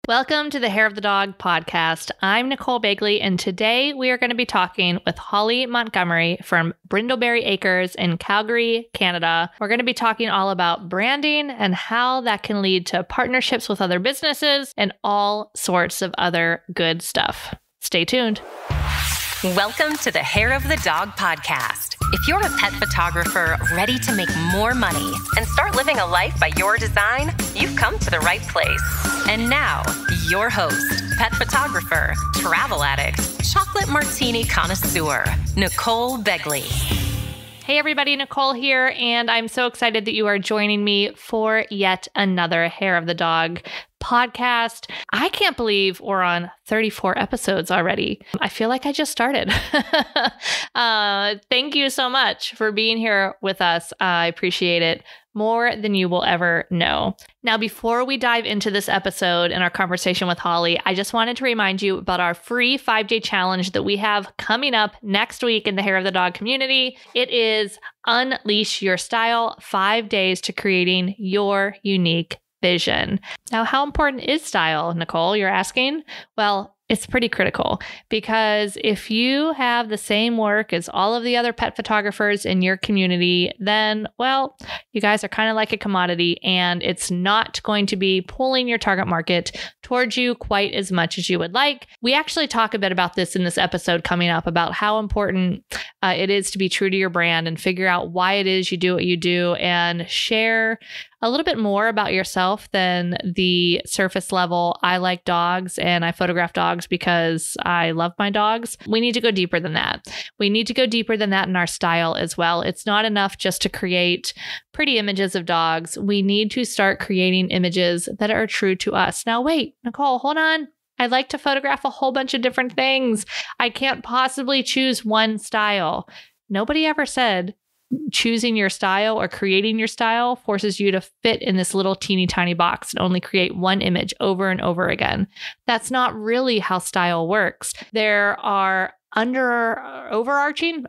Welcome to the Hair of the Dog podcast. I'm Nicole Begley, and today we are going to be talking with Holly Montgomery from Brindleberry Acres in Calgary, Canada. We're going to be talking all about branding and how that can lead to partnerships with other businesses and all sorts of other good stuff. Stay tuned. Welcome to the Hair of the Dog podcast. If you're a pet photographer ready to make more money and start living a life by your design, you've come to the right place. And now, your host, pet photographer, travel addict, chocolate martini connoisseur, Nicole Begley. Hey everybody, Nicole here, and I'm so excited that you are joining me for yet another Hair of the Dog podcast. I can't believe we're on 34 episodes already. I feel like I just started. Thank you so much for being here with us. I appreciate it more than you will ever know. Now, before we dive into this episode and our conversation with Holly, I just wanted to remind you about our free 5-day challenge that we have coming up next week in the Hair of the Dog community. It is Unleash Your Style, 5 days to creating your unique vision. Now, how important is style, Nicole? You're asking? Well, it's pretty critical because if you have the same work as all of the other pet photographers in your community, then, well, you guys are kind of like a commodity and it's not going to be pulling your target market towards you quite as much as you would like. We actually talk a bit about this in this episode coming up about how important it is to be true to your brand and figure out why it is you do what you do and share a little bit more about yourself than the surface level. I like dogs and I photograph dogs because I love my dogs. We need to go deeper than that. We need to go deeper than that in our style as well. It's not enough just to create pretty images of dogs. We need to start creating images that are true to us. Now, wait, Nicole, hold on. I'd like to photograph a whole bunch of different things. I can't possibly choose one style. Nobody ever said choosing your style or creating your style forces you to fit in this little teeny tiny box and only create one image over and over again. That's not really how style works. There are overarching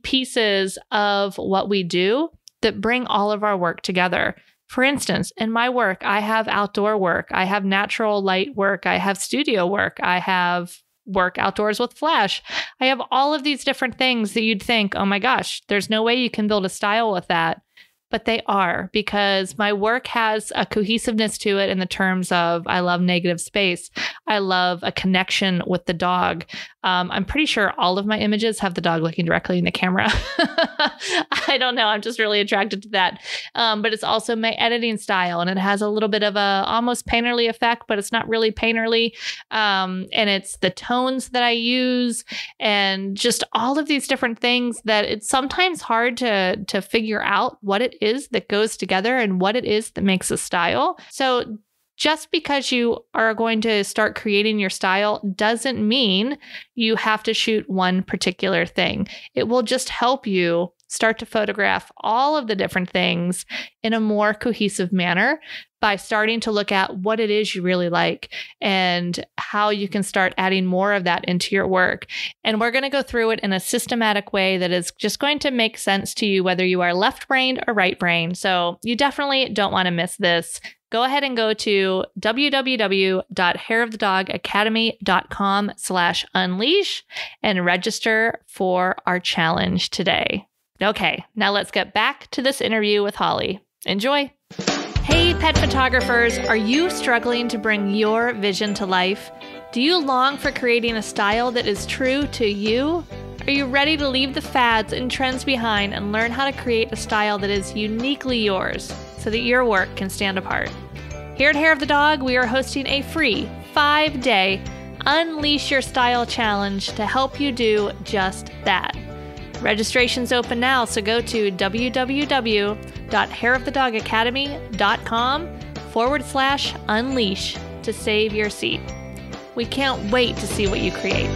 pieces of what we do that bring all of our work together. For instance, in my work, I have outdoor work, I have natural light work, I have studio work, I have work outdoors with flash. I have all of these different things that you'd think, oh my gosh, there's no way you can build a style with that. But they are, because my work has a cohesiveness to it in the terms of I love negative space. I love a connection with the dog. I'm pretty sure all of my images have the dog looking directly in the camera. I don't know. I'm just really attracted to that. But it's also my editing style, and it has a little bit of a almost painterly effect, but it's not really painterly. And it's the tones that I use and just all of these different things that it's sometimes hard to figure out what it is that goes together and what it is that makes a style. So just because you are going to start creating your style doesn't mean you have to shoot one particular thing. It will just help you start to photograph all of the different things in a more cohesive manner by starting to look at what it is you really like and how you can start adding more of that into your work. And we're going to go through it in a systematic way that is just going to make sense to you, whether you are left-brained or right-brained. So you definitely don't want to miss this. Go ahead and go to www.hairofthedogacademy.com/unleash and register for our challenge today. Okay, now let's get back to this interview with Holly. Enjoy. Hey, pet photographers, are you struggling to bring your vision to life? Do you long for creating a style that is true to you? Are you ready to leave the fads and trends behind and learn how to create a style that is uniquely yours so that your work can stand apart? Here at Hair of the Dog, we are hosting a free 5-day Unleash Your Style challenge to help you do just that. Registration's open now, so go to www.hairofthedogacademy.com/unleash to save your seat. We can't wait to see what you create.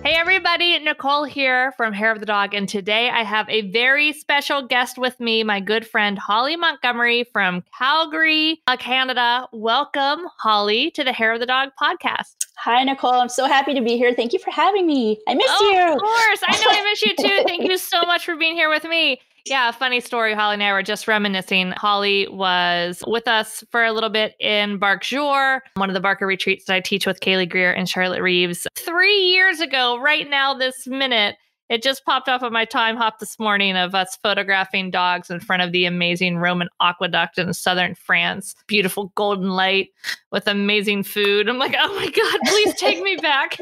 Hey everybody, Nicole here from Hair of the Dog, and today I have a very special guest with me, my good friend Holly Montgomery from Calgary, Canada. Welcome, Holly, to the Hair of the Dog podcast. Hi, Nicole. I'm so happy to be here. Thank you for having me. I missed you. Of course. I know I miss you too. Thank you so much for being here with me. Yeah, funny story. Holly and I were just reminiscing. Holly was with us for a little bit in Bark Jour, one of the Barker retreats that I teach with Kaylee Greer and Charlotte Reeves 3 years ago, right now, this minute. It just popped up on my time hop this morning of us photographing dogs in front of the amazing Roman aqueduct in southern France. Beautiful golden light with amazing food. I'm like, oh my God, please take me back.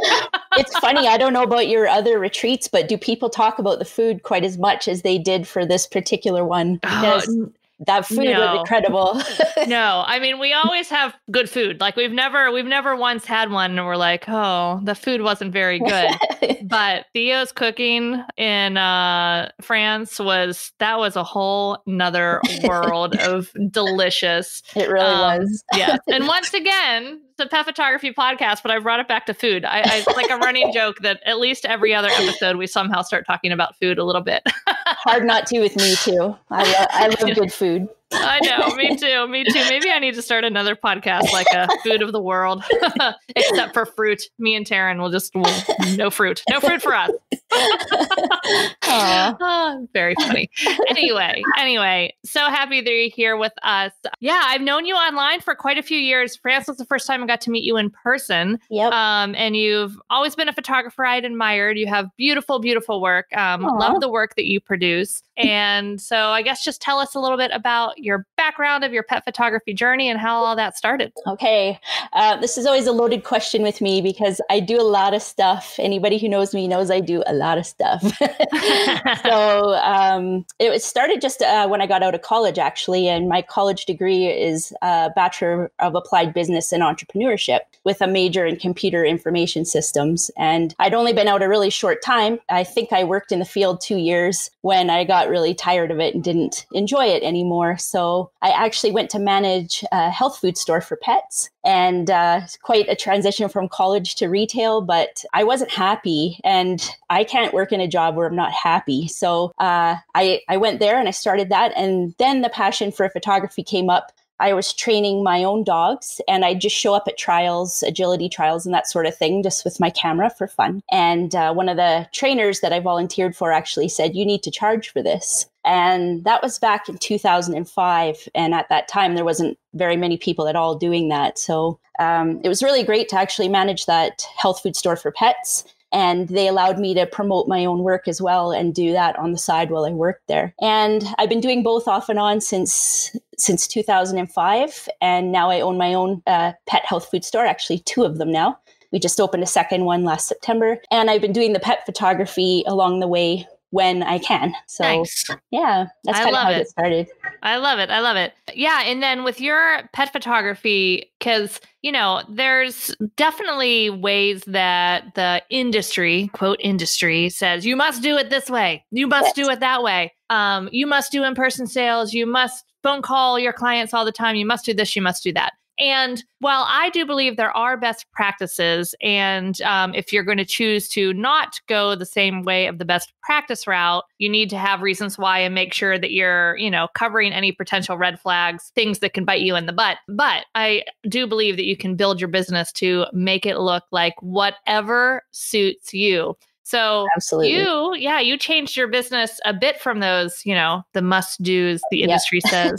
It's funny. I don't know about your other retreats, but do people talk about the food quite as much as they did for this particular one? Because that food was incredible. No, I mean, we always have good food. Like we've never once had one and we're like, oh, the food wasn't very good. But Theo's cooking in France was a whole nother world of delicious. It really was. Yeah. And once again, it's a pet photography podcast, but I brought it back to food. It's like a running joke that at least every other episode we somehow start talking about food a little bit. Hard not to with me too. I love good food. I know, me too. Maybe I need to start another podcast like a food of the world, except for fruit. Me and Taryn no fruit for us. Very funny. Anyway, so happy that you're here with us. Yeah, I've known you online for quite a few years. France was the first time I got to meet you in person. Yep. And you've always been a photographer I'd admired. You have beautiful, beautiful work. Love the work that you produce. And so I guess just tell us a little bit about your background of your pet photography journey and how all that started. Okay. This is always a loaded question with me because I do a lot of stuff. Anybody who knows me knows I do a lot of stuff. So it started just when I got out of college, actually. And my college degree is a Bachelor of Applied Business and Entrepreneurship with a major in computer information systems. And I'd only been out a really short time. I think I worked in the field 2 years when I got really tired of it and didn't enjoy it anymore. So I actually went to manage a health food store for pets, and quite a transition from college to retail, but I wasn't happy, and I can't work in a job where I'm not happy. So I went there and I started that. And then the passion for photography came up. I was training my own dogs, and I just show up at trials, agility trials and that sort of thing, just with my camera for fun. And one of the trainers that I volunteered for actually said, you need to charge for this. And that was back in 2005. And at that time, there wasn't very many people at all doing that. So it was really great to actually manage that health food store for pets. And they allowed me to promote my own work as well and do that on the side while I worked there. And I've been doing both off and on since 2005. And now I own my own pet health food store, actually 2 of them now. We just opened a second one last September. And I've been doing the pet photography along the way when I can. So nice. Yeah, that's kind of how it started. I love it. Yeah. And then with your pet photography, because, there's definitely ways that the industry, quote industry, says you must do it this way. You must do it that way. You must do in-person sales. You must phone call your clients all the time. You must do this. You must do that. And while I do believe there are best practices, and if you're going to choose to not go the same way of the best practice route, you need to have reasons why and make sure that you're, covering any potential red flags, things that can bite you in the butt. But I do believe that you can build your business to make it look like whatever suits you. So absolutely. You changed your business a bit from those, the must-dos the industry says.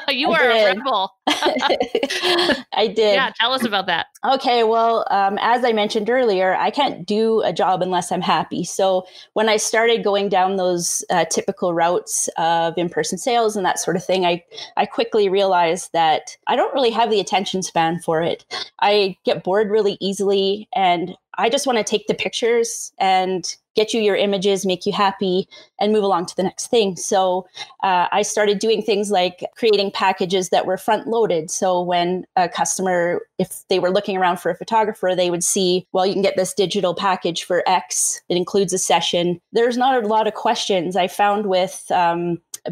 You are a rebel. I did. Yeah, tell us about that. Okay, well, as I mentioned earlier, I can't do a job unless I'm happy. So when I started going down those typical routes of in-person sales and that sort of thing, I quickly realized that I don't really have the attention span for it. I get bored really easily, and I just want to take the pictures and get you your images, make you happy, and move along to the next thing. So I started doing things like creating packages that were front loaded. So when a customer, if they were looking around for a photographer, they would see, well, you can get this digital package for X. It includes a session. There's not a lot of questions. I found with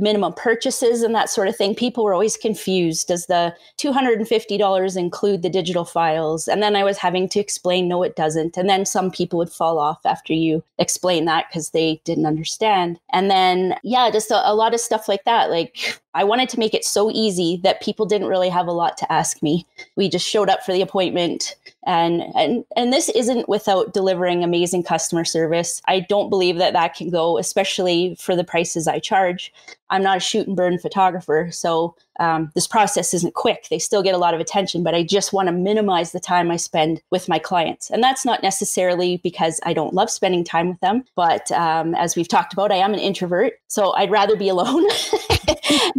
minimum purchases and that sort of thing, people were always confused. Does the $250 include the digital files? And then I was having to explain, no, it doesn't. And then some people would fall off after you explain that because they didn't understand. And then, just a lot of stuff like that. Like I wanted to make it so easy that people didn't really have a lot to ask me. We just showed up for the appointment. And this isn't without delivering amazing customer service. I don't believe that can go, especially for the prices I charge. I'm not a shoot and burn photographer, so this process isn't quick. They still get a lot of attention, but I just want to minimize the time I spend with my clients. And that's not necessarily because I don't love spending time with them, but as we've talked about, I am an introvert, so I'd rather be alone.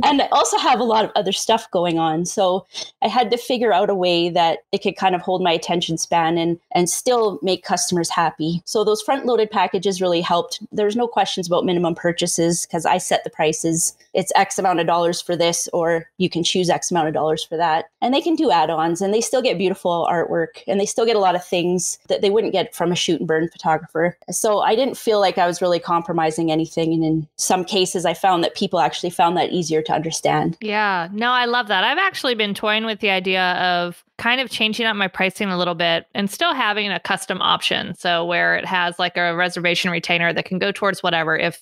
And I also have a lot of other stuff going on. So I had to figure out a way that it could kind of hold my attention span and still make customers happy. So those front-loaded packages really helped. There's no questions about minimum purchases because I set the prices. It's X amount of dollars for this, or you can choose X amount of dollars for that. And they can do add-ons, and they still get beautiful artwork, and they still get a lot of things that they wouldn't get from a shoot and burn photographer. So I didn't feel like I was really compromising anything. And in some cases, I found that people actually found that easier to understand. Yeah, no, I love that. I've actually been toying with the idea of kind of changing up my pricing a little bit and still having a custom option. So where it has like a reservation retainer that can go towards whatever if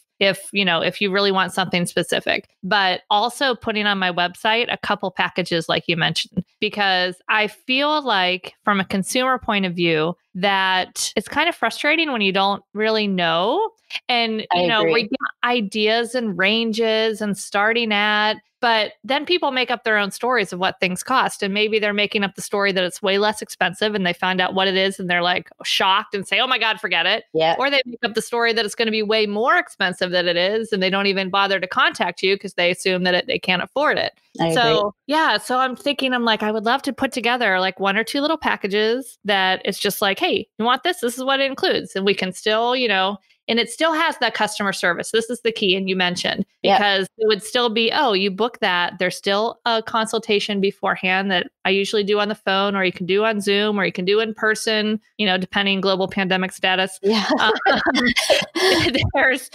you really want something specific, but also putting on my website a couple packages like you mentioned, because I feel like from a consumer point of view that it's kind of frustrating when you don't really know. And, we get ideas and ranges and starting at, but then people make up their own stories of what things cost. And maybe they're making up the story that it's way less expensive and they find out what it is and they're like shocked and say, oh my God, forget it. Yeah. Or they make up the story that it's going to be way more expensive than it is. And they don't even bother to contact you because they assume that they can't afford it. So I'm thinking, I would love to put together like one or two little packages that it's just like, hey, you want this? This is what it includes. And we can still, and it still has that customer service. This is the key. And you mentioned, because it would still be, oh, you book that. There's still a consultation beforehand that I usually do on the phone, or you can do on Zoom, or you can do in person, depending global pandemic status. Yeah. There's,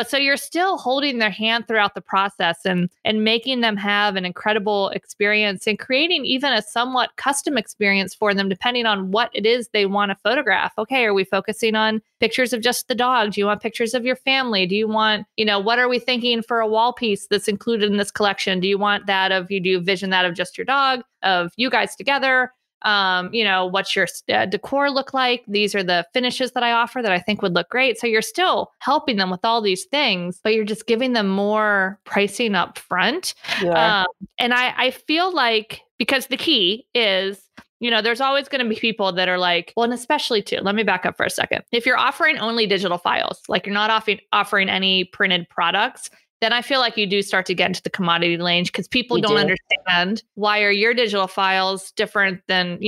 so you're still holding their hand throughout the process and making them have an incredible experience and creating even a somewhat custom experience for them, depending on what it is they want to photograph. Okay, are we focusing on pictures of just the dog? Do you want pictures of your family? Do you want, what are we thinking for a wall piece that's included in this collection? Do you want that do you vision that of just your dog, of you guys together? What's your decor look like? These are the finishes that I offer that I think would look great. So you're still helping them with all these things, but you're just giving them more pricing up front. Yeah. And I feel like, because the key is, there's always going to be people that are like, well, and especially too, let me back up for a second. If you're offering only digital files, like you're not offering any printed products, then I feel like you do start to get into the commodity range because people don't understand why are your digital files different than,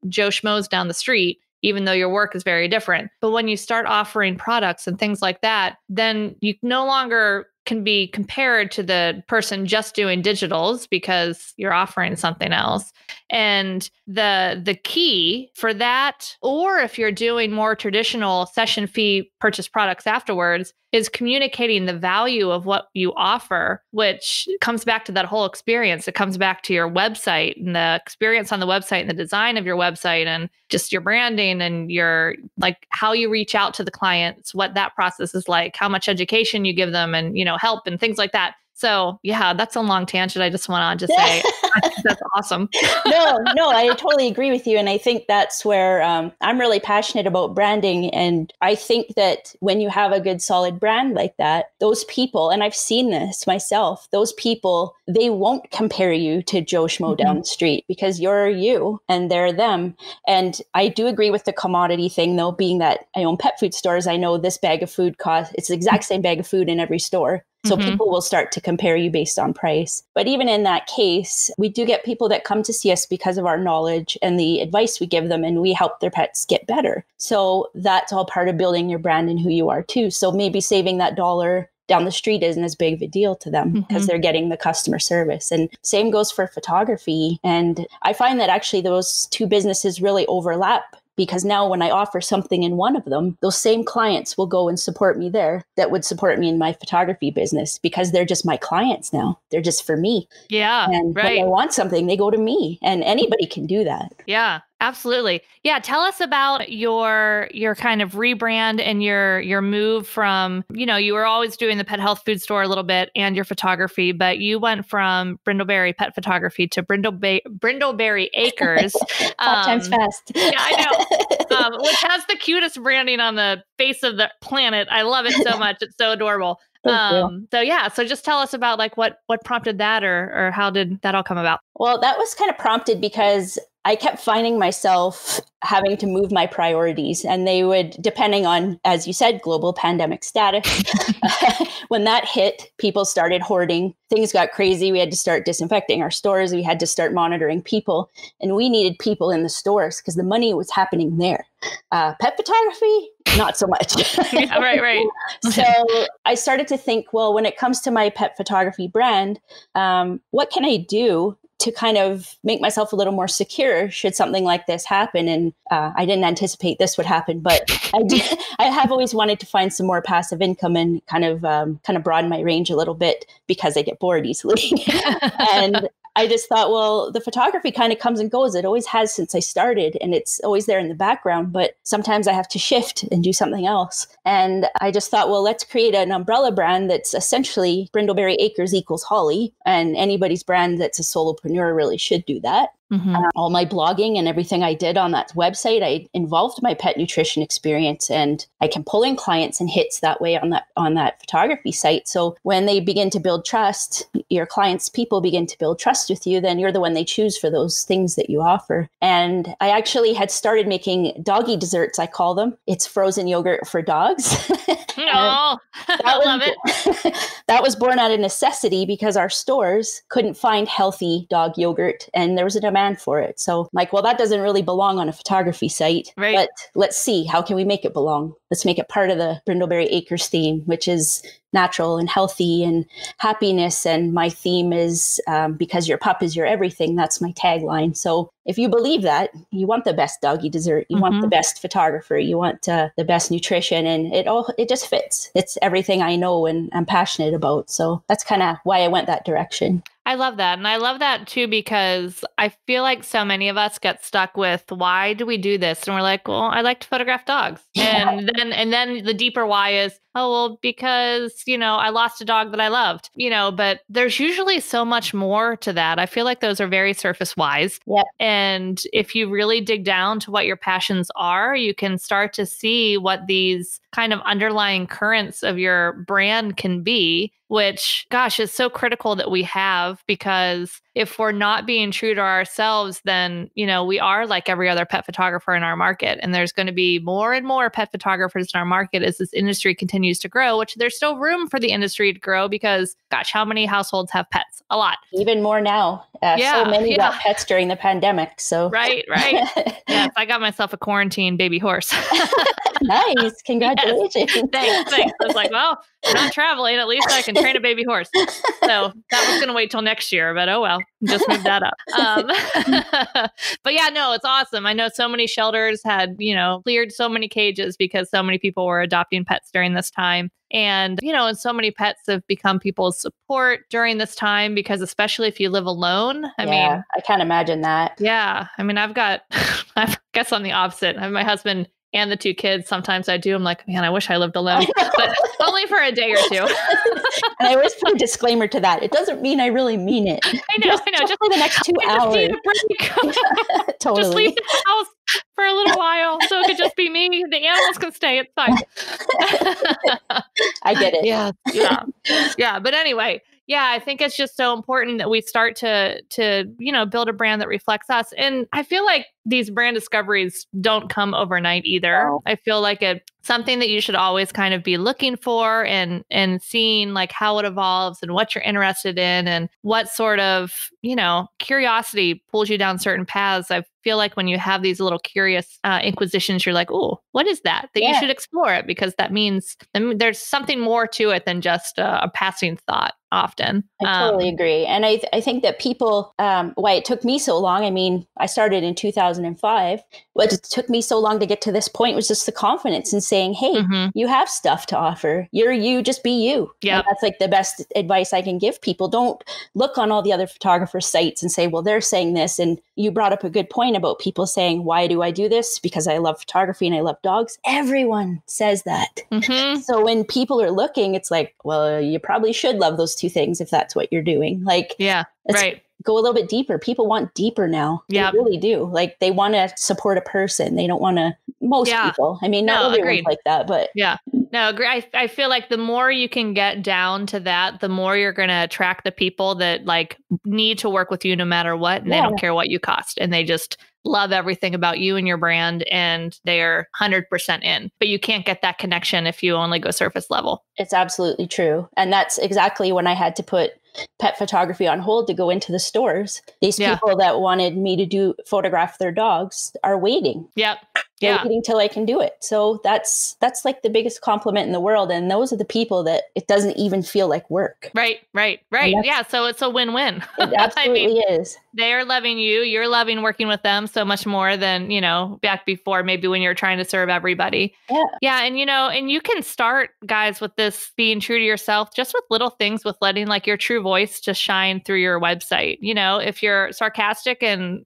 Joe Schmo's down the street, even though your work is very different. But when you start offering products and things like that, then you no longer can be compared to the person just doing digitals because you're offering something else. And the key for that, or if you're doing more traditional session fee purchase products afterwards, is communicating the value of what you offer, which comes back to that whole experience. It comes back to your website and the experience on the website and the design of your website and just your branding and your, like, how you reach out to the clients, what that process is like, how much education you give them and, help and things like that. So yeah, that's a long tangent. I just want to say I think that's awesome. No, I totally agree with you. And I think that's where I'm really passionate about branding. And I think that when you have a good solid brand like that, those people, and I've seen this myself, those people, they won't compare you to Joe Schmo down the street because you're you and they're them. And I do agree with the commodity thing though, being that I own pet food stores. I know this bag of food costs, it's the exact same bag of food in every store. So people will start to compare you based on price. But even in that case, we do get people that come to see us because of our knowledge and the advice we give them, and we help their pets get better. So that's all part of building your brand and who you are too. So maybe saving that dollar down the street isn't as big of a deal to them because they're getting the customer service. And same goes for photography. And I find that actually those two businesses really overlap. Because now when I offer something in one of them, those same clients will go and support me there that would support me in my photography business because they're just my clients now. They're just for me. Yeah. And when they want something, they go to me, and anybody can do that. Yeah. Absolutely. Yeah. Tell us about your kind of rebrand and your move from, you were always doing the pet health food store a little bit and your photography, but you went from Brindleberry Pet Photography to Brindleberry Acres. 5 times fast. Yeah, I know. Which has the cutest branding on the face of the planet. I love it so much. It's so adorable. So just tell us about like what prompted that or how did that all come about? Well, that was kind of prompted because I kept finding myself having to move my priorities, and they would, depending on, as you said, global pandemic status. When that hit, people started hoarding. Things got crazy. We had to start disinfecting our stores. We had to start monitoring people, and we needed people in the stores because the money was happening there. Pet photography, not so much. Yeah, right. So I started to think, well, when it comes to my pet photography brand, what can I do to kind of make myself a little more secure should something like this happen? And I didn't anticipate this would happen, but I have always wanted to find some more passive income and kind of broaden my range a little bit because I get bored easily. And I just thought, well, the photography kind of comes and goes. It always has since I started, and it's always there in the background, but sometimes I have to shift and do something else. And I just thought, well, let's create an umbrella brand that's essentially Brindleberry Acres equals Holly, and anybody's brand that's a solopreneur really should do that. Mm-hmm. All my blogging and everything I did on that website, I involved my pet nutrition experience, and I can pull in clients and hits that way on that photography site. So when they begin to build trust, your clients' people begin to build trust with you, then you're the one they choose for those things that you offer. And I actually had started making doggy desserts, I call them. It's frozen yogurt for dogs. Oh, I love it. That was born out of necessity because our stores couldn't find healthy dog yogurt, and there was a demand for it. So I'm like, well, that doesn't really belong on a photography site, right? But let's see, how can we make it belong? Let's make it part of the Brindleberry Acres theme, which is natural and healthy and happiness. And my theme is because your pup is your everything. That's my tagline. So if you believe that, you want the best doggy dessert, you want the best photographer, you want the best nutrition, and it just fits. It's everything I know and I'm passionate about. So that's kind of why I went that direction. I love that. And I love that too, because I feel like so many of us get stuck with, why do we do this? And we're like, well, I like to photograph dogs. Yeah. And then the deeper why is, oh, well, because, I lost a dog that I loved, but there's usually so much more to that. I feel like those are very surface wise. Yep. And if you really dig down to what your passions are, you can start to see what these kind of underlying currents of your brand can be, which, gosh, is so critical that we have, because if we're not being true to ourselves, then, we are like every other pet photographer in our market. And there's going to be more and more pet photographers in our market as this industry continues to grow, which there's still room for the industry to grow because, gosh, how many households have pets? A lot. Even more now. So many got pets during the pandemic. So Right. Yes, I got myself a quarantine baby horse. Nice. Congratulations. Yes. Thanks. I was like, well, I'm not traveling. At least I can train a baby horse. So that was going to wait till next year, but oh well, just move that up. But yeah, no, it's awesome. I know so many shelters had, cleared so many cages because so many people were adopting pets during this time. And, and so many pets have become people's support during this time, because especially if you live alone, I mean, I can't imagine that. Yeah. I mean, I guess I'm the opposite. I have my husband and the 2 kids. Sometimes I do. I'm like, man, I wish I lived alone, but only for a day or 2. And I always put a disclaimer to that. It doesn't mean I really mean it. I know. Just for the next 2 hours. Just need a break. Totally. Just leave the house for a little while so it could just be me. The animals can stay. It's fine. I get it. Yeah. But anyway, I think it's just so important that we start to build a brand that reflects us. And I feel like these brand discoveries don't come overnight either. No. I feel like it's something that you should always kind of be looking for and seeing like how it evolves and what you're interested in and what sort of, curiosity pulls you down certain paths. I feel like when you have these little curious inquisitions, you're like, oh, what is that? You should explore it, because that means there's something more to it than just a passing thought often. I totally agree. And I think that people, why it took me so long, I mean, I started in 2005. What it took me so long to get to this point was just the confidence in saying, saying, hey, you have stuff to offer. You're you, just be you. Yeah. That's like the best advice I can give people. Don't look on all the other photographer sites and say, well, they're saying this. And you brought up a good point about people saying, why do I do this? Because I love photography and I love dogs. Everyone says that. So when people are looking, it's like, well, you probably should love those two things if that's what you're doing. Like, right. Go a little bit deeper. People want deeper now. They really do. Like, they want to support a person. They don't want to, most people. I mean, not everyone's like that, but. Yeah. No, agree. I feel like the more you can get down to that, the more you're going to attract the people that like need to work with you no matter what. And they don't care what you cost. And they just love everything about you and your brand, and they're 100% in. But you can't get that connection if you only go surface level. It's absolutely true. And that's exactly when I had to put pet photography on hold to go into the stores. These people that wanted me to photograph their dogs are waiting. They're waiting till I can do it. So that's like the biggest compliment in the world. And those are the people that it doesn't even feel like work. Right. Yeah. So it's a win-win. It absolutely is. They're loving you. You're loving working with them so much more than, back before, maybe when you're trying to serve everybody. Yeah. And, and you can start, guys, with this being true to yourself, just with little things, with letting like your true voice just shine through your website. If you're sarcastic and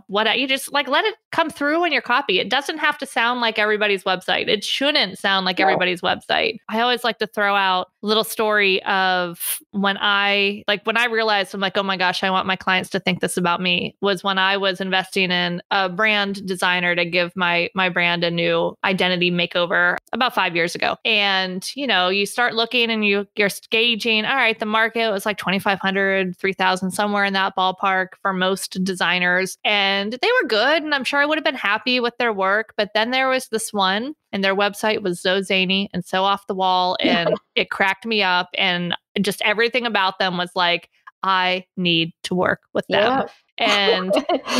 what you just like, let it come through in your copy. It doesn't have to sound like everybody's website. It shouldn't sound like everybody's website. I always like to throw out a little story of when I realized, I'm like, oh my gosh, I want my clients to think this about me, was when I was investing in a brand designer to give my brand a new identity makeover about 5 years ago. And, you start looking and you're gauging, all right, the market was like 2,500, 3,000, somewhere in that ballpark for most designers. And they were good. And I'm sure I would have been happy with their work. But then there was this one, and their website was so zany and so off the wall, and it cracked me up. And just everything about them was like, I need to work with them. And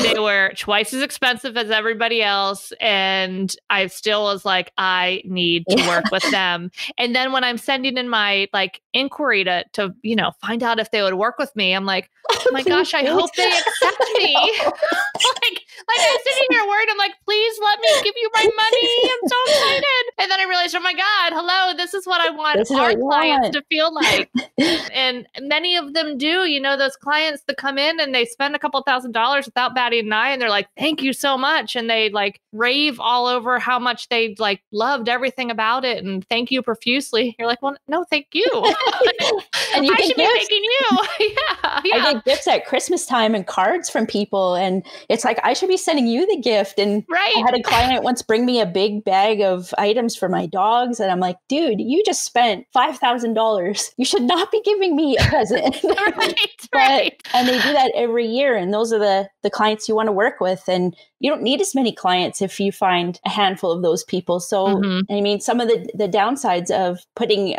they were twice as expensive as everybody else. And I still was like, I need to work with them. And then when I'm sending in my like inquiry to find out if they would work with me, I'm like, oh my gosh, I hope they accept me. like I'm sitting here worried. I'm like, please let me give you my money. I'm so excited. And then I realized, oh my God, hello, this is what I want our clients to feel like. And many of them do, those clients that come in and they spend a couple $1,000s without batting an eye, and they're like, thank you so much. And they like rave all over how much they like loved everything about it and thank you profusely. You're like, well, no, thank you. And you I should be thanking you. I get gifts at Christmas time and cards from people. And it's like, I should be sending you the gift. And I had a client once bring me a big bag of items for my dogs. And I'm like, dude, you just spent $5,000. You should not be giving me a present. And they do that every year. And those are the clients you want to work with. And you don't need as many clients if you find a handful of those people. So, I mean, some of the downsides of putting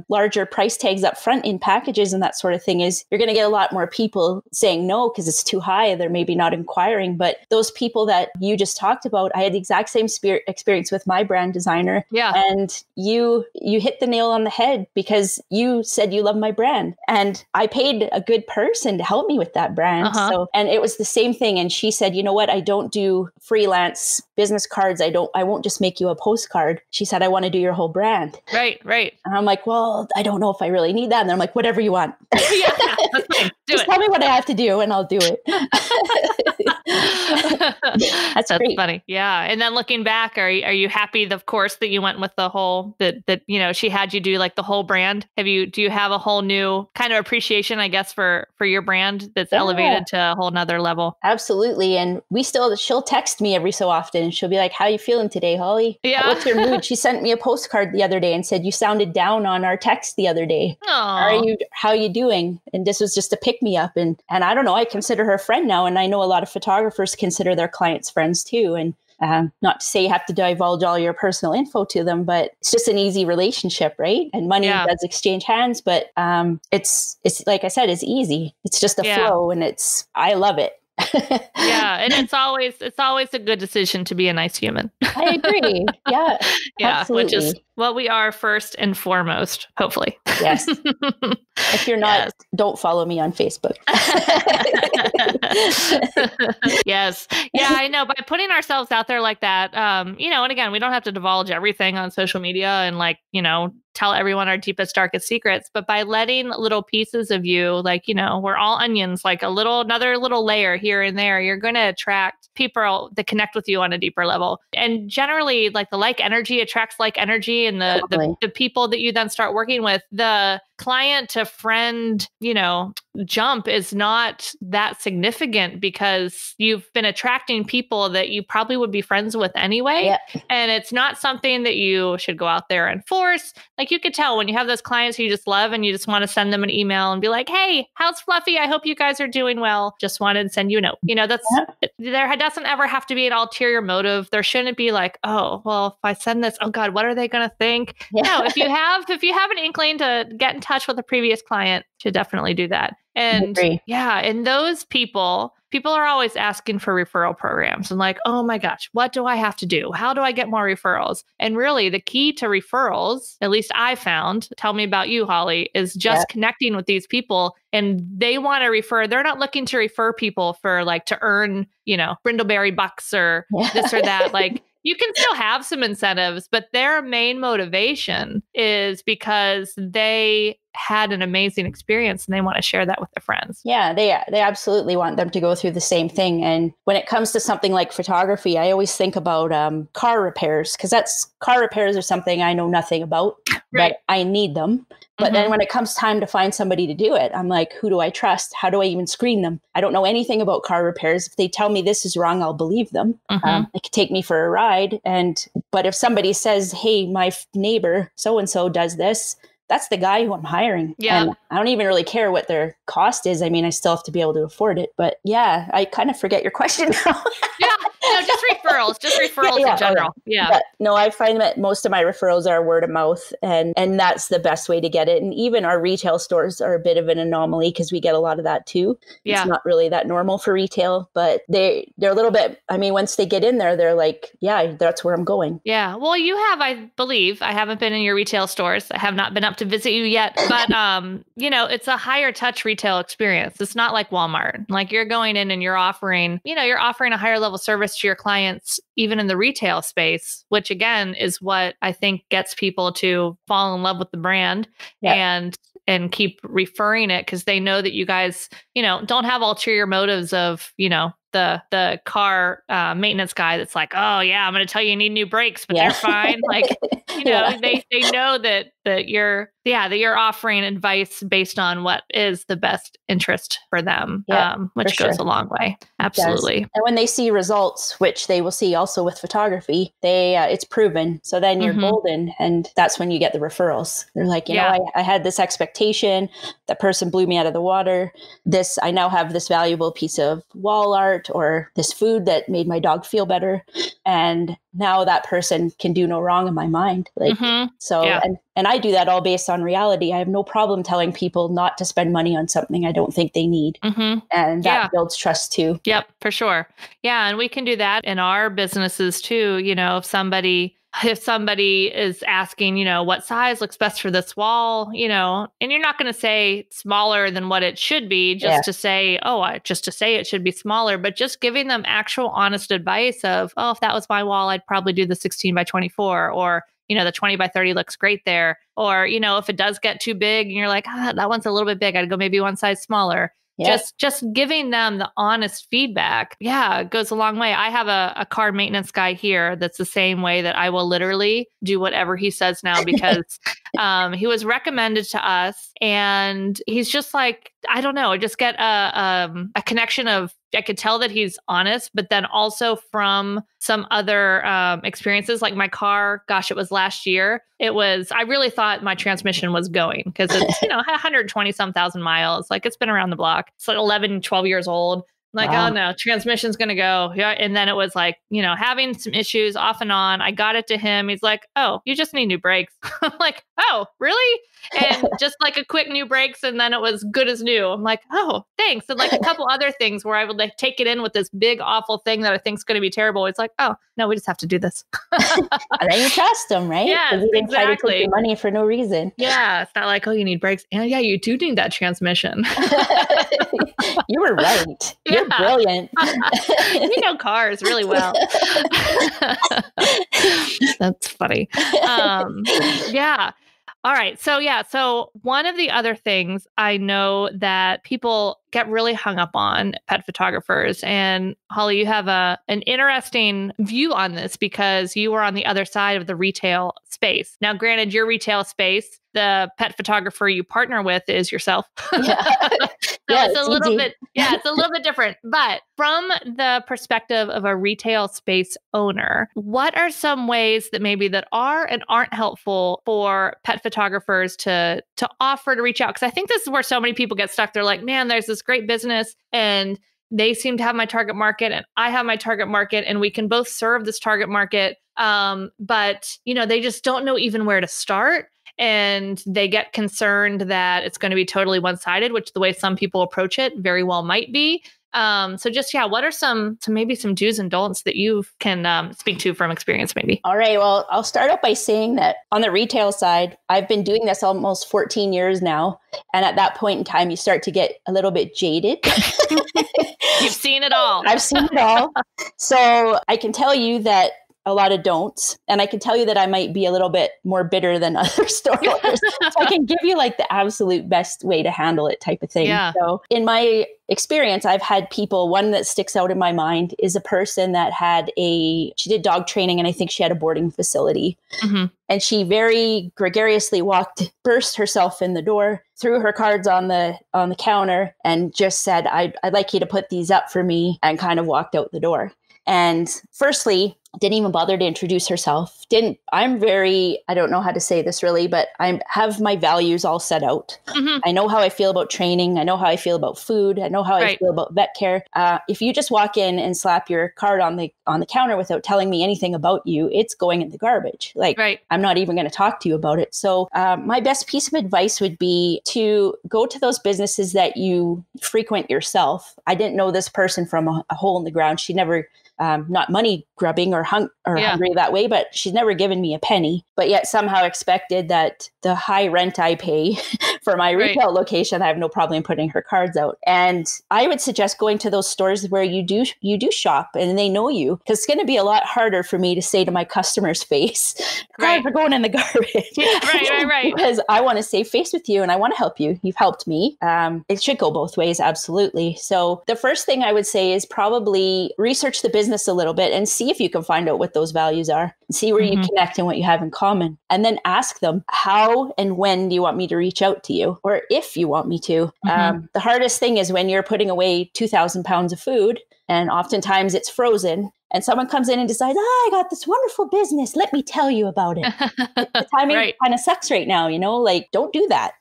larger price tags up front in packages and that sort of thing is you're going to get a lot more people saying no because it's too high. They're maybe not inquiring. But those people that you just talked about, I had the exact same experience with my brand designer. And you hit the nail on the head because you said you love my brand. And I paid a good person to help me with that brand. So, and it was the same thing. And she said, you know what? I don't do freelance business cards. I won't just make you a postcard. She said, I want to do your whole brand. Right. And I'm like, well, I don't know if I really need that. And they're like, whatever you want. That's fine. Just tell me what I have to do and I'll do it. That's funny. Yeah. And then looking back, are you happy, of course, that you went with the whole, that she had you do like the whole brand? Do you have a whole new kind of appreciation, I guess, for your brand that's elevated to a whole nother level? Absolutely. And she'll text me every so often and she'll be like, how are you feeling today, Holly? What's your mood? She sent me a postcard the other day and said, you sounded down on our text the other day. How are you doing? And this was just a pick me up. And I don't know, I consider her a friend now. And I know a lot of photographers consider their clients friends too. And not to say you have to divulge all your personal info to them, but it's just an easy relationship, right? And money does exchange hands, but it's like I said, it's easy. It's just a flow, and I love it. Yeah. And it's always a good decision to be a nice human. I agree. Yeah, Yeah. Which is absolutely. what we are first and foremost, hopefully. Yes. If you're not, Yes. don't follow me on Facebook. Yes. Yeah, I know. By putting ourselves out there like that, and again, we don't have to divulge everything on social media and tell everyone our deepest, darkest secrets, but by letting little pieces of you, we're all onions, like another little layer here and there, you're going to attract people that connect with you on a deeper level. And generally, the like energy attracts like energy, and the people that you then start working with, the client to friend, jump is not that significant because you've been attracting people that you probably would be friends with anyway. Yeah. And it's not something that you should go out there and force. You could tell when you have those clients who you just love and you just want to send them an email and be like, hey, how's Fluffy? I hope you guys are doing well. Just wanted to send you a note. There doesn't ever have to be an ulterior motive. There shouldn't be oh, well, if I send this, oh God, what are they going to think? Yeah. No, if you have an inkling to get in touch with a previous client, you should definitely do that. And yeah, and those people are always asking for referral programs and oh my gosh, what do I have to do? How do I get more referrals? And really the key to referrals, at least I found, tell me about you, Holly, is just connecting with these people, and they want to refer. They're not looking to refer people for to earn, brindleberry bucks or this or that. You can still have some incentives, but their main motivation is because they had an amazing experience and they want to share that with their friends. Yeah, they absolutely want them to go through the same thing. And when it comes to something like photography, I always think about car repairs, because car repairs are something I know nothing about, but I need them. But then when it comes time to find somebody to do it, I'm like, who do I trust? How do I even screen them? I don't know anything about car repairs. If they tell me this is wrong, I'll believe them. They could take me for a ride. But if somebody says, hey, my neighbor so-and-so does this, that's the guy who I'm hiring. Yeah. And I don't even really care what their cost is. I mean, I still have to be able to afford it. But yeah, I kind of forget your question now. No, just referrals in general. Yeah. But no, I find that most of my referrals are word of mouth, and that's the best way to get it. And even our retail stores are a bit of an anomaly because we get a lot of that too. Yeah. It's not really that normal for retail, but they're a little bit, I mean, once they get in there, they're like, yeah, that's where I'm going. Yeah. Well, you have, I believe, I haven't been in your retail stores. I have not been up to visit you yet, but it's a higher touch retail experience. It's not like Walmart. You're going in and you're offering a higher level service to your clients, even in the retail space, which again is what I think gets people to fall in love with the brand and keep referring it, because they know that you guys, don't have ulterior motives of, the car maintenance guy that's like, oh yeah, I'm going to tell you need new brakes, but they're fine. They know that you're offering advice based on what is the best interest for them, which goes a long way. Absolutely. And when they see results, which they will see also with photography, it's proven. So then you're golden, and that's when you get the referrals. They're like, I had this expectation. That person blew me out of the water. I now have this valuable piece of wall art or this food that made my dog feel better. And now that person can do no wrong in my mind. And I do that all based on reality. I have no problem telling people not to spend money on something I don't think they need. And that builds trust too. Yep, for sure. Yeah. And we can do that in our businesses too. If somebody is asking, what size looks best for this wall, and you're not going to say smaller than what it should be just to say it should be smaller, but just giving them actual honest advice of, if that was my wall, I'd probably do the 16 by 24, or, the 20 by 30 looks great there. Or, if it does get too big and you're like, that one's a little bit big, I'd go maybe one size smaller. Yeah. Just giving them the honest feedback. Yeah, it goes a long way. I have a car maintenance guy here that's the same way, that I will literally do whatever he says now, because he was recommended to us, and he's just like, I don't know, just get a connection of, I could tell that he's honest, but then also from some other experiences, like my car, gosh, it was last year. I really thought my transmission was going, because it's, 120 some thousand miles. It's been around the block. It's 11, 12 years old. Like, Wow. oh no, transmission's going to go. Yeah. And then it was like, having some issues off and on. I got it to him. He's like, oh, you just need new brakes. I'm like, oh, really? And just like a quick new brakes. And then it was good as new. I'm like, oh, thanks. And like a couple other things where I would like take it in with this big, awful thing that I think is going to be terrible. It's like, oh, no, we just have to do this. And then you trust them, right? Yeah, You didn't try to exactly. take your money for no reason. Yeah. It's not like, oh, you need brakes. And yeah, you do need that transmission. You were right. Yeah. You're brilliant. You know cars really well. That's funny. Yeah. All right. So one of the other things I know that people get really hung up on, pet photographers, and Holly, you have an interesting view on this because you were on the other side of the retail space. Now, granted, your retail space, the pet photographer you partner with is yourself. Yeah. It's a little bit, it's a little bit different. But from the perspective of a retail space owner, what are some ways that maybe that are and aren't helpful for pet photographers to offer to reach out? Because I think this is where so many people get stuck. They're like, man, there's this great business and they seem to have my target market and I have my target market and we can both serve this target market. But they just don't know even where to start. And they get concerned that it's going to be totally one-sided, which the way some people approach it very well might be. What are some do's and don'ts that you can speak to from experience maybe? All right. Well, I'll start out by saying that on the retail side, I've been doing this almost 14 years now. And at that point in time, you start to get a little bit jaded. You've seen it all. I've seen it all. So I can tell you that a lot of don'ts. And I can tell you that I might be a little bit more bitter than other store owners. So I can give you like the absolute best way to handle it type of thing. Yeah. So in my experience, I've had people, one that sticks out in my mind is a person that she did dog training and I think she had a boarding facility. Mm-hmm. And she very gregariously burst herself in the door, threw her cards on the counter and just said, I'd like you to put these up for me, and kind of walked out the door. And firstly, didn't even bother to introduce herself. I don't know how to say this really, but I have my values all set out. Mm-hmm. I know how I feel about training. I know how I feel about food. I know how I feel about vet care. If you just walk in and slap your card on the counter without telling me anything about you, it's going in the garbage. I'm not even going to talk to you about it. So my best piece of advice would be to go to those businesses that you frequent yourself. I didn't know this person from a hole in the ground. She never not money grubbing or hungry that way, but she's never given me a penny, but yet somehow expected that the high rent I pay for my retail location, I have no problem putting her cards out. And I would suggest going to those stores where you do shop and they know you, because it's going to be a lot harder for me to say to my customer's face, cards are going in the garbage. Right. Because I want to save face with you and I want to help you. You've helped me. It should go both ways. Absolutely. So the first thing I would say is probably research the business a little bit and see if you can find out what those values are and see where you connect and what you have in common. And then ask them, how and when do you want me to reach out to you? Or if you want me to. The hardest thing is when you're putting away 2,000 pounds of food and oftentimes it's frozen and someone comes in and decides, I got this wonderful business. Let me tell you about it. The timing kind of sucks right now, don't do that.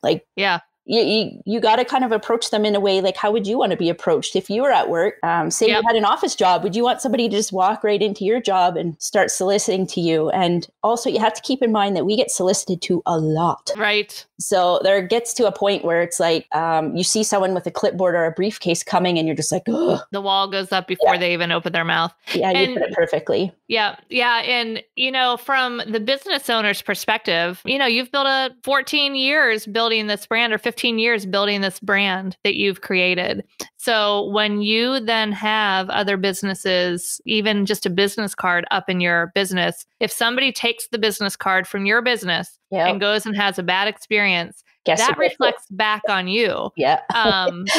You got to kind of approach them in a way like, how would you want to be approached if you were at work? Say you had an office job. Would you want somebody to just walk right into your job and start soliciting to you? And also you have to keep in mind that we get solicited to a lot. Right. So there gets to a point where it's like you see someone with a clipboard or a briefcase coming and you're just like, ugh. The wall goes up before they even open their mouth. Yeah, you put it perfectly. Yeah. And, from the business owner's perspective, you've built 14 years building this brand or 15 years building this brand that you've created. So when you then have other businesses, even just a business card up in your business, if somebody takes the business card from your business and goes and has a bad experience, that reflects back on you. Yeah.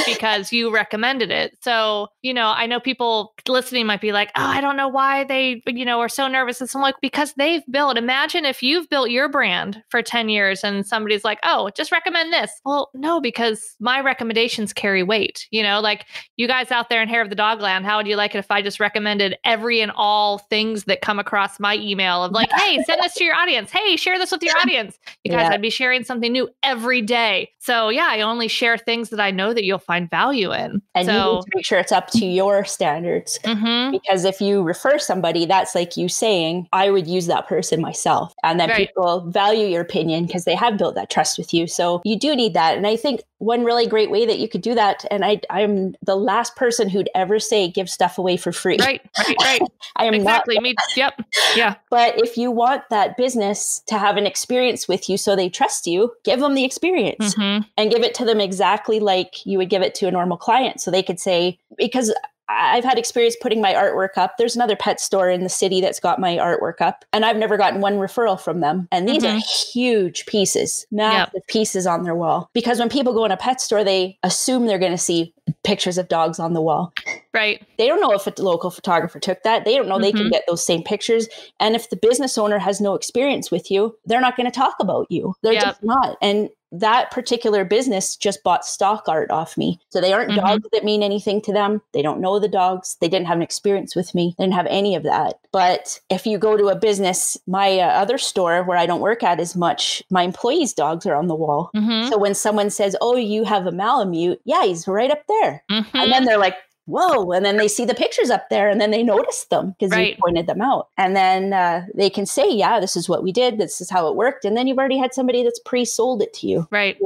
Because you recommended it. So, I know people listening might be like, oh, I don't know why they, are so nervous. And so I'm like, because imagine if you've built your brand for 10 years and somebody's like, oh, just recommend this. Well, no, because my recommendations carry weight. Like you guys out there in Hair of the Dog Land, how would you like it if I just recommended every and all things that come across my email of like, hey, send this to your audience. Hey, share this with your audience. You guys, I'd be sharing something new every every day. So yeah, I only share things that I know that you'll find value in. And you need to make sure it's up to your standards. Because if you refer somebody, that's like you saying, I would use that person myself. And then people value your opinion because they have built that trust with you. So you do need that. And I think one really great way that you could do that, and I'm the last person who'd ever say give stuff away for free. Right. I am exactly. not. Me. Yep. Yeah. But if you want that business to have an experience with you so they trust you, give them the experience and give it to them exactly like you would give it to a normal client. So they could say, because I've had experience putting my artwork up. There's another pet store in the city that's got my artwork up, and I've never gotten one referral from them. And these are huge pieces, massive pieces on their wall. Because when people go in a pet store, they assume they're going to see pictures of dogs on the wall. Right. They don't know if a local photographer took that. They don't know they can get those same pictures. And if the business owner has no experience with you, they're not going to talk about you. They're just not. And that particular business just bought stock art off me. So they aren't dogs that mean anything to them. They don't know the dogs. They didn't have an experience with me. They didn't have any of that. But if you go to a business, my other store where I don't work at as much, my employees' dogs are on the wall. So when someone says, oh, you have a Malamute, yeah, he's right up there. And then they're like, whoa. And then they see the pictures up there and then they notice them because you pointed them out. And then they can say, yeah, this is what we did. This is how it worked. And then you've already had somebody that's pre-sold it to you. Right.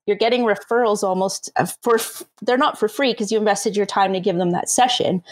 You're getting referrals almost they're not for free because you invested your time to give them that session,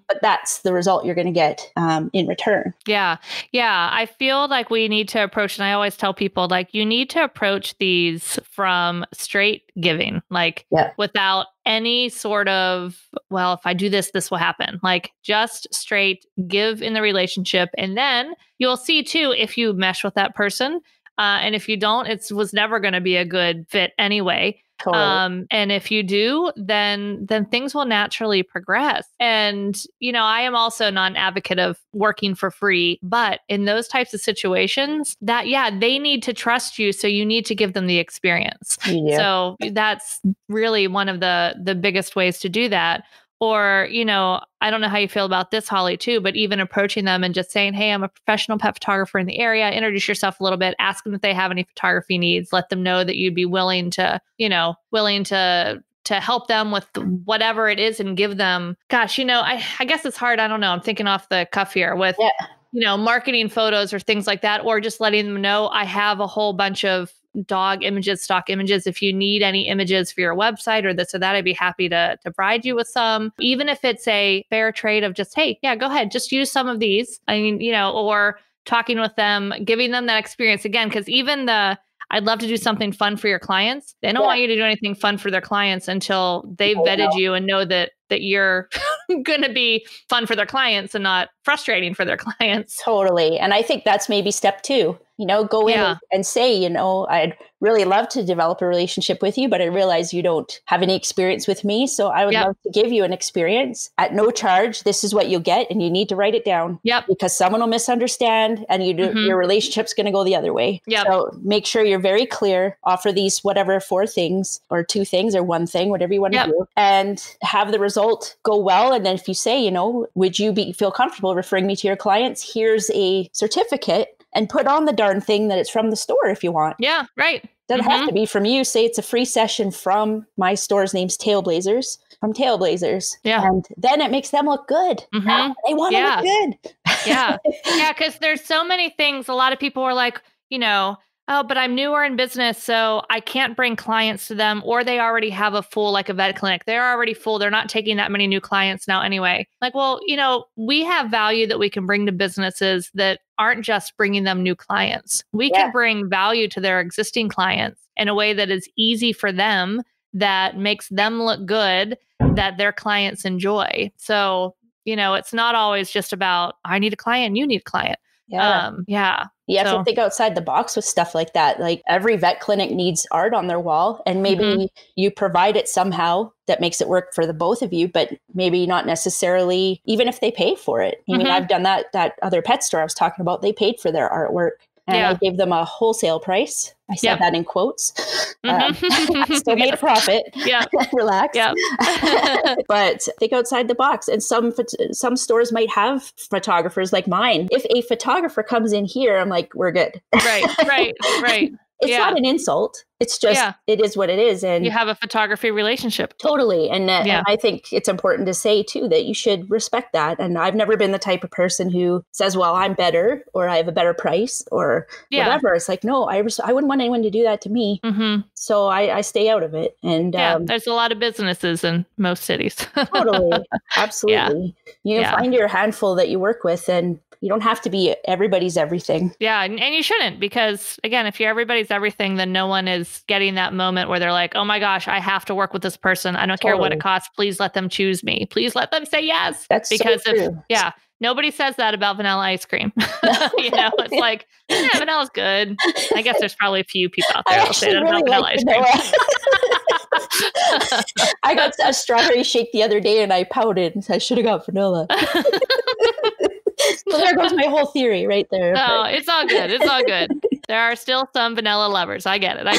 but that's the result you're going to get in return. Yeah. I feel like we need to approach, and I always tell people, like, you need to approach these from straight giving, like without any sort of, well, if I do this, this will happen. Like, just straight give in the relationship. And then you'll see too, if you mesh with that person. And if you don't, it was never going to be a good fit anyway. Totally. And if you do, then things will naturally progress. And, I am also not an advocate of working for free, but in those types of situations they need to trust you. So you need to give them the experience. Yeah. So that's really one of the biggest ways to do that. Or, I don't know how you feel about this, Holly, too, but even approaching them and just saying, hey, I'm a professional pet photographer in the area. Introduce yourself a little bit. Ask them if they have any photography needs. Let them know that you'd be willing to help them with whatever it is and give them, gosh, I guess it's hard. I don't know. I'm thinking off the cuff here with, marketing photos or things like that, or just letting them know I have a whole bunch of dog images, stock images. If you need any images for your website or this or that, I'd be happy to provide you with some, even if it's a fair trade of just, hey, yeah, go ahead, just use some of these. I mean, or talking with them, giving them that experience again, because even I'd love to do something fun for your clients. They don't want you to do anything fun for their clients until they've vetted you and know that you're going to be fun for their clients and not frustrating for their clients. Totally. And I think that's maybe step 2. Go in and say, I'd really love to develop a relationship with you, but I realize you don't have any experience with me. So I would love to give you an experience at no charge. This is what you'll get. And you need to write it down because someone will misunderstand and your relationship's going to go the other way. So make sure you're very clear, offer these, whatever, 4 things or 2 things or 1 thing, whatever you want to do, and have the result go well. And then if you say, would you feel comfortable referring me to your clients? Here's a certificate. And put on the darn thing that it's from the store if you want. Yeah, right. Doesn't have to be from you. Say it's a free session from my store's name's Tailblazers, from Tailblazers. Yeah. And then it makes them look good. They want to look good. Yeah, because there's so many things. A lot of people are like, oh, but I'm newer in business, so I can't bring clients to them, or they already have a vet clinic. They're already full. They're not taking that many new clients now anyway. Like, well, we have value that we can bring to businesses that aren't just bringing them new clients. We can bring value to their existing clients in a way that is easy for them, that makes them look good, that their clients enjoy. So, it's not always just about, I need a client, you need a client. You have to think outside the box with stuff like that. Like, every vet clinic needs art on their wall, and maybe you provide it somehow that makes it work for the both of you, but maybe not necessarily, even if they pay for it. I mean, I've done that other pet store I was talking about, they paid for their artwork. And I gave them a wholesale price. I said that in quotes. Still made a profit. Relax. But think outside the box. And some stores might have photographers like mine. If a photographer comes in here, I'm like, we're good. Right. it's not an insult. It's just, it is what it is. And you have a photography relationship. Totally. And I think it's important to say too, that you should respect that. And I've never been the type of person who says, well, I'm better, or I have a better price, or whatever. It's like, no, I wouldn't want anyone to do that to me. Mm-hmm. So I stay out of it. And there's a lot of businesses in most cities. Totally. Absolutely. You find your handful that you work with, and you don't have to be everybody's everything. Yeah. And you shouldn't, because again, if you're everybody's everything, then no one is getting that moment where they're like, oh my gosh, I have to work with this person. I don't care what it costs. Please let them choose me. Please let them say yes. That's because so true. Nobody says that about vanilla ice cream. It's like, vanilla's good. I guess there's probably a few people out there who say that about vanilla ice cream. I got a strawberry shake the other day and I pouted and said, I should have got vanilla. So there goes my whole theory right there. Oh, it's all good. It's all good. There are still some vanilla lovers. I get it. But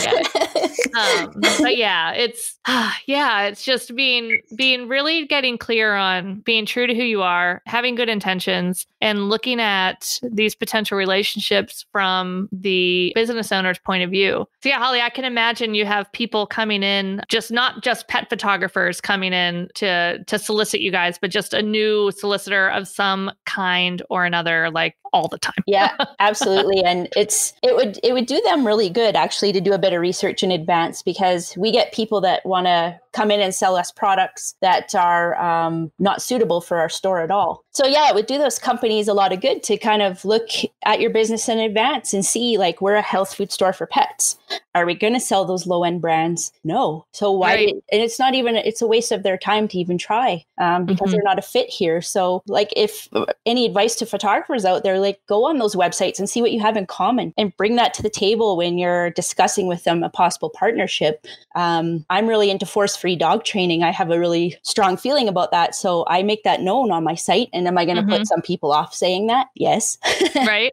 it's just being really getting clear on being true to who you are, having good intentions, and looking at these potential relationships from the business owner's point of view. So Holly, I can imagine you have people coming in, not just pet photographers coming in to solicit you guys, but just a new solicitor of some kind or another, like all the time. Yeah, absolutely. And it would do them really good actually to do a bit of research in advance, because we get people that want to come in and sell us products that are not suitable for our store at all. So it would do those companies a lot of good to kind of look at your business in advance and see, like, we're a health food store for pets. Are we going to sell those low end brands? No. So why? Right. And it's not even, it's a waste of their time to even try because they're not a fit here. So like, if any advice to photographers out there, like, go on those websites and see what you have in common and bring that to the table when you're discussing with them a possible partnership. I'm really into force-free dog training. I have a really strong feeling about that. So I make that known on my site. And am I going to put some people off saying that? Yes. Right.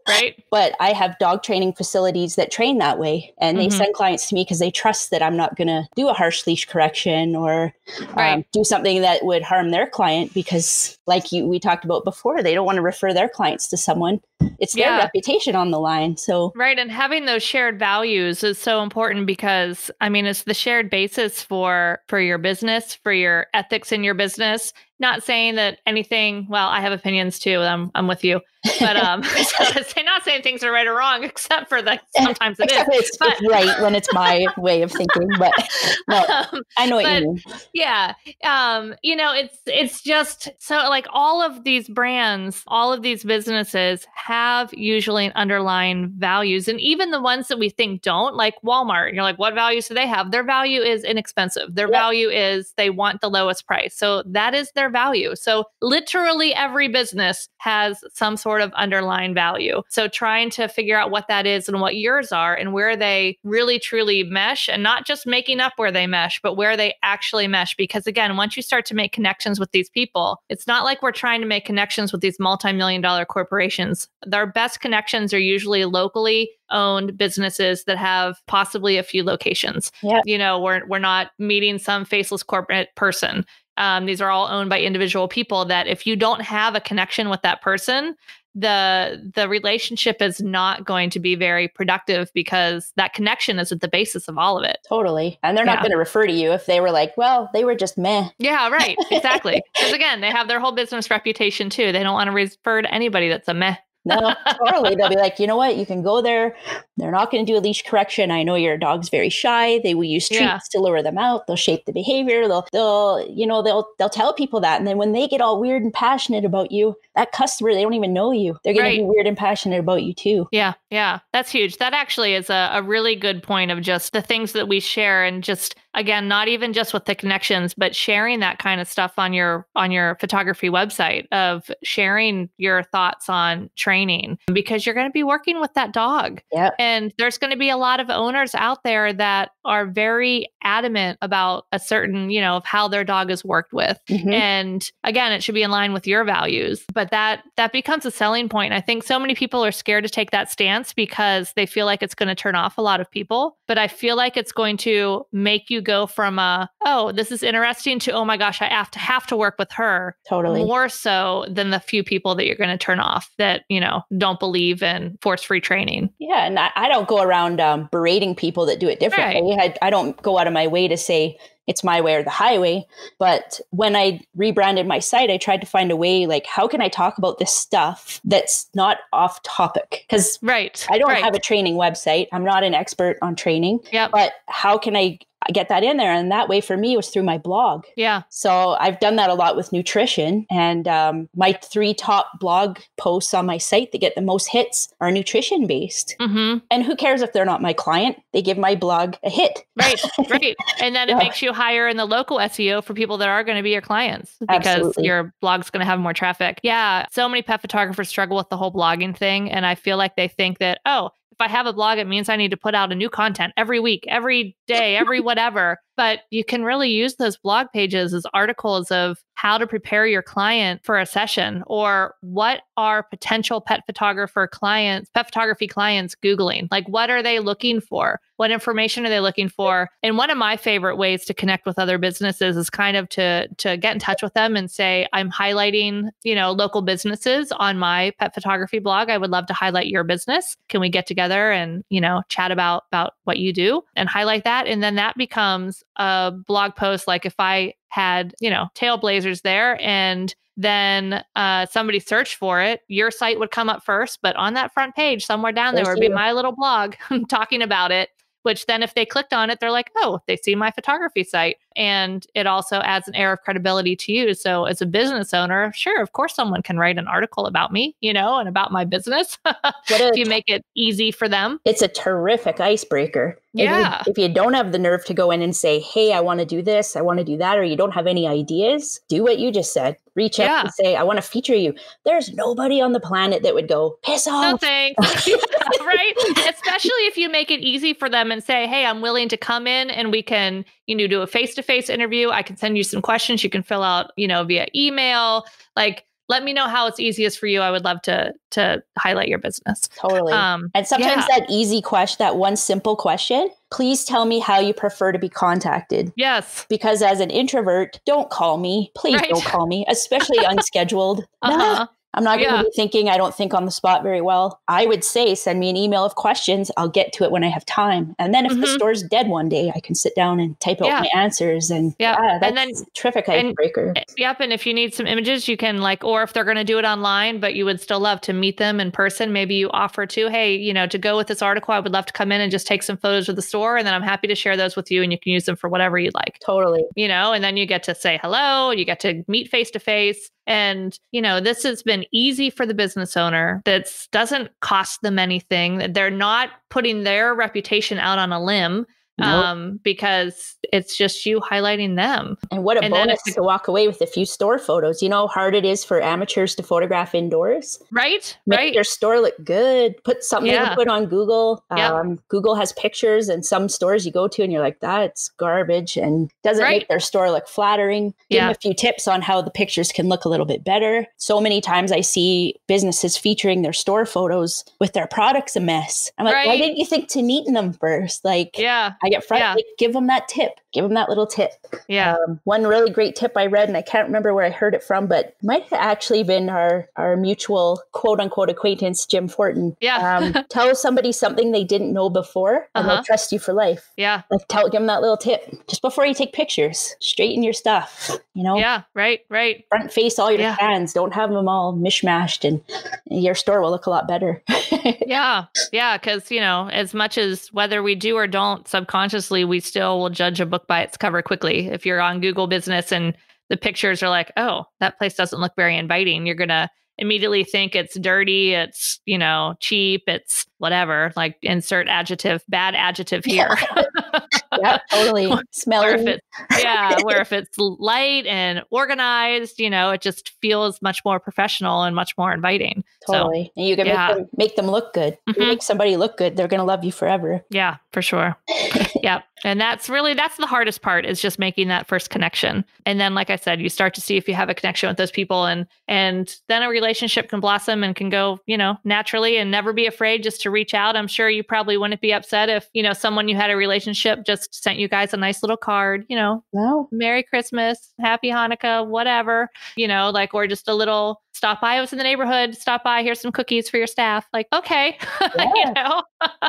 But I have dog training facilities that train that way. And they send clients to me because they trust that I'm not going to do a harsh leash correction or do something that would harm their client, because like we talked about before, they don't want to refer their clients to someone. It's their reputation on the line. So right. And having those shared values is so important, because it's the shared basis for your business, for your ethics in your business. Not saying that anything, well, I have opinions too. I'm with you. But not saying things are right or wrong, except for that sometimes it is. It's right when it's my way of thinking. But no, I know what you mean. Yeah. It's just so, like, all of these brands, all of these businesses have usually an underlying values. And even the ones that we think don't, like Walmart, you're like, what values do they have? Their value is inexpensive. Their value is they want the lowest price. So that is their value. So literally every business has some sort of underlying value. So trying to figure out what that is and what yours are and where they really truly mesh, and not just making up where they mesh, but where they actually mesh. Because again, once you start to make connections with these people, it's not like we're trying to make connections with these multi-million-dollar corporations. Their best connections are usually locally owned businesses that have possibly a few locations. Yep. We're not meeting some faceless corporate person. These are all owned by individual people that if you don't have a connection with that person, the relationship is not going to be very productive, because that connection is at the basis of all of it. Totally. And they're not going to refer to you if they were like, well, they were just meh. Yeah, right. Exactly. Because again, they have their whole business reputation too. They don't want to refer to anybody that's a meh. No, totally. They'll be like, you know what? You can go there. They're not going to do a leash correction. I know your dog's very shy. They will use treats to lure them out. They'll shape the behavior. They'll tell people that. And then when they get all weird and passionate about you, that customer, they don't even know you. They're going to be weird and passionate about you too. Yeah. Yeah. That's huge. That actually is a really good point of just the things that we share, and just, again, not even just with the connections, but sharing that kind of stuff on your photography website, of sharing your thoughts on training, because you're going to be working with that dog. Yep. And there's going to be a lot of owners out there that are very adamant about a certain, of how their dog is worked with. And again, it should be in line with your values, but that becomes a selling point. And I think so many people are scared to take that stance because they feel like it's going to turn off a lot of people, but I feel like it's going to make you go from oh, this is interesting to, oh my gosh, I have to work with her. Totally. More so than the few people that you're going to turn off that, don't believe in force-free training. Yeah. And I don't go around berating people that do it differently. Right. I don't go out of my way to say it's my way or the highway. But when I rebranded my site, I tried to find a way, like, how can I talk about this stuff that's not off topic? Because I don't have a training website. I'm not an expert on training. Yep. But how can I get that in there? And that way for me was through my blog. Yeah. So I've done that a lot with nutrition. And my 3 top blog posts on my site that get the most hits are nutrition based. Mm-hmm. And who cares if they're not my client? They give my blog a hit. Right. And then it makes you higher in the local SEO for people that are going to be your clients because Absolutely. your blog's going to have more traffic. Yeah. So many pet photographers struggle with the whole blogging thing. And I feel like they think that, oh, if I have a blog, it means I need to put out a new content every week, every day, every whatever. But you can really use those blog pages as articles of how to prepare your client for a session, or what are potential pet photography clients Googling? Like, what are they looking for? What information are they looking for? And one of my favorite ways to connect with other businesses is kind of to get in touch with them and say, I'm highlighting, local businesses on my pet photography blog. I would love to highlight your business. Can we get together and, chat about what you do and highlight that? And then that becomes a blog post. Like if I had, Tailblazers there and then somebody searched for it, your site would come up first, but on that front page, somewhere down there would be my little blog talking about it, which then if they clicked on it, they're like, oh, they see my photography site. And it also adds an air of credibility to you. So as a business owner, sure, of course, someone can write an article about me, and about my business if you make it easy for them. It's a terrific icebreaker. Yeah. If you don't have the nerve to go in and say, hey, I want to do this, I want to do that, or you don't have any ideas, do what you just said. Reach out and say, I want to feature you. There's nobody on the planet that would go, piss off. No thanks. Right? Especially if you make it easy for them and say, hey, I'm willing to come in and we can, do a face-to-face interview. I can send you some questions you can fill out, via email. Like, let me know how it's easiest for you. I would love to highlight your business. Totally. And sometimes that easy question, that one simple question, please tell me how you prefer to be contacted. Yes. Because as an introvert, don't call me. Please don't call me, especially unscheduled. I'm not going to be thinking, I don't think on the spot very well. I would say, send me an email of questions. I'll get to it when I have time. And then if the store's dead one day, I can sit down and type out my answers. And that's and then, a terrific icebreaker. Yep. And if you need some images, you can or if they're going to do it online, but you would still love to meet them in person, maybe you offer to, hey, to go with this article, I would love to come in and just take some photos of the store. And then I'm happy to share those with you and you can use them for whatever you'd like. Totally. And then you get to say hello, you get to meet face to face. And, this has been easy for the business owner. That doesn't cost them anything. They're not putting their reputation out on a limb. Because it's just you highlighting them. And what a bonus to walk away with a few store photos. You know how hard it is for amateurs to photograph indoors? Right. Make your store look good. Put something to put on Google. Google has pictures and some stores you go to and you're like, that's garbage and doesn't make their store look flattering. Give them a few tips on how the pictures can look a little bit better. So many times I see businesses featuring their store photos with their products a mess. I'm like, why didn't you think to neaten them first? Like, I get frustrated. Like, give them that tip. Give them that little tip. Yeah. One really great tip I read, and I can't remember where I heard it from, but it might have actually been our mutual quote unquote acquaintance, Jim Fortin. Yeah. Tell somebody something they didn't know before, and they'll trust you for life. Yeah. Like give them that little tip just before you take pictures. Straighten your stuff. Yeah. Right. Front face all your cans. Don't have them all mishmashed, and your store will look a lot better. Yeah. Because as much as whether we do or don't subconsciously, we still will judge a book by its cover quickly. If you're on Google Business and the pictures are like, oh, that place doesn't look very inviting, you're going to immediately think it's dirty, it's, cheap, it's whatever, like insert bad adjective here. Yeah, totally. Smelly. Where if it's light and organized, it just feels much more professional and much more inviting. Totally. So, and you can make them look good. You make somebody look good, they're going to love you forever. Yeah, for sure. Yeah. And that's the hardest part, is just making that first connection. And then, like I said, you start to see if you have a connection with those people, and then a relationship can blossom and can go, naturally, and never be afraid just to reach out. I'm sure you probably wouldn't be upset if, someone you had a relationship just just sent you guys a nice little card, No. Merry Christmas, Happy Hanukkah, whatever, like, or just a little stop by. I was in the neighborhood, stop by, here's some cookies for your staff. Like, okay. Yeah.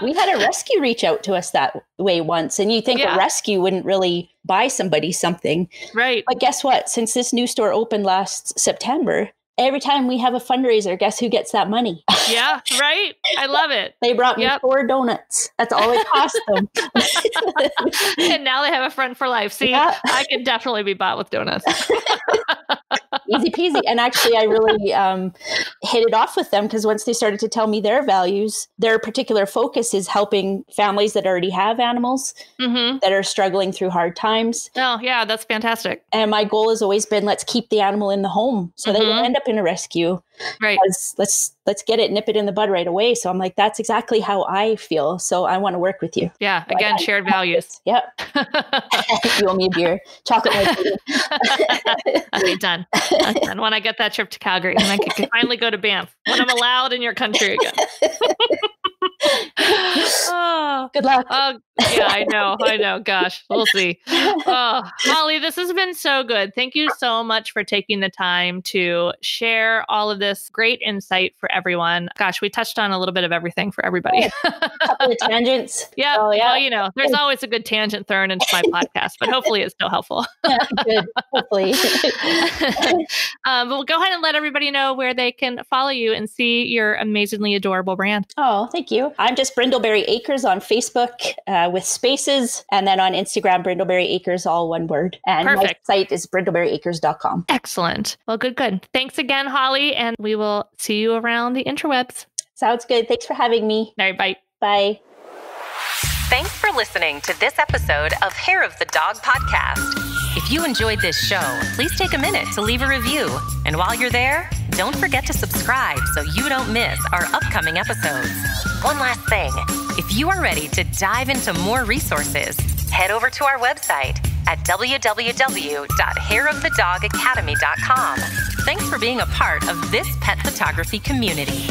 We had a rescue reach out to us that way once. And you think a rescue wouldn't really buy somebody something. Right. But guess what? Since this new store opened last September, every time we have a fundraiser, guess who gets that money? Yeah, right. I love it. They brought me 4 donuts. That's all it cost them. And now they have a friend for life. See, I could definitely be bought with donuts. Easy peasy. And actually, I really hit it off with them because once they started to tell me their values, their particular focus is helping families that already have animals that are struggling through hard times. Oh, yeah, that's fantastic. And my goal has always been, let's keep the animal in the home so they won't end up in a rescue. Right. Let's get it, nip it in the bud right away. So I'm like, that's exactly how I feel. So I want to work with you. Yeah. Again, shared values. Yep. You owe me a beer. Chocolate martini. Okay, done. When I get that trip to Calgary, and I can finally go to Banff when I'm allowed in your country again. Oh, good luck. Oh, yeah, I know. Gosh, we'll see. Oh, Holly, this has been so good. Thank you so much for taking the time to share all of this great insight for everyone. Gosh, we touched on a little bit of everything for everybody. A couple of tangents. Yeah. Oh, yeah. Well, there's always a good tangent thrown into my podcast, but hopefully it's still helpful. Good. Hopefully. But we'll go ahead and let everybody know where they can follow you and see your amazingly adorable brand. Oh, thank you. I'm just Brindleberry Acres on Facebook with spaces, and then on Instagram, Brindleberry Acres, all one word. And Perfect. My site is brindleberryacres.com. Excellent. Well, good. Thanks again, Holly, and we will see you around the interwebs. Sounds good. Thanks for having me. All right, bye. Bye. Thanks for listening to this episode of Hair of the Dog podcast. If you enjoyed this show, please take a minute to leave a review. And while you're there, don't forget to subscribe so you don't miss our upcoming episodes. One last thing, if you are ready to dive into more resources, head over to our website at www.hairofthedogacademy.com. Thanks for being a part of this pet photography community.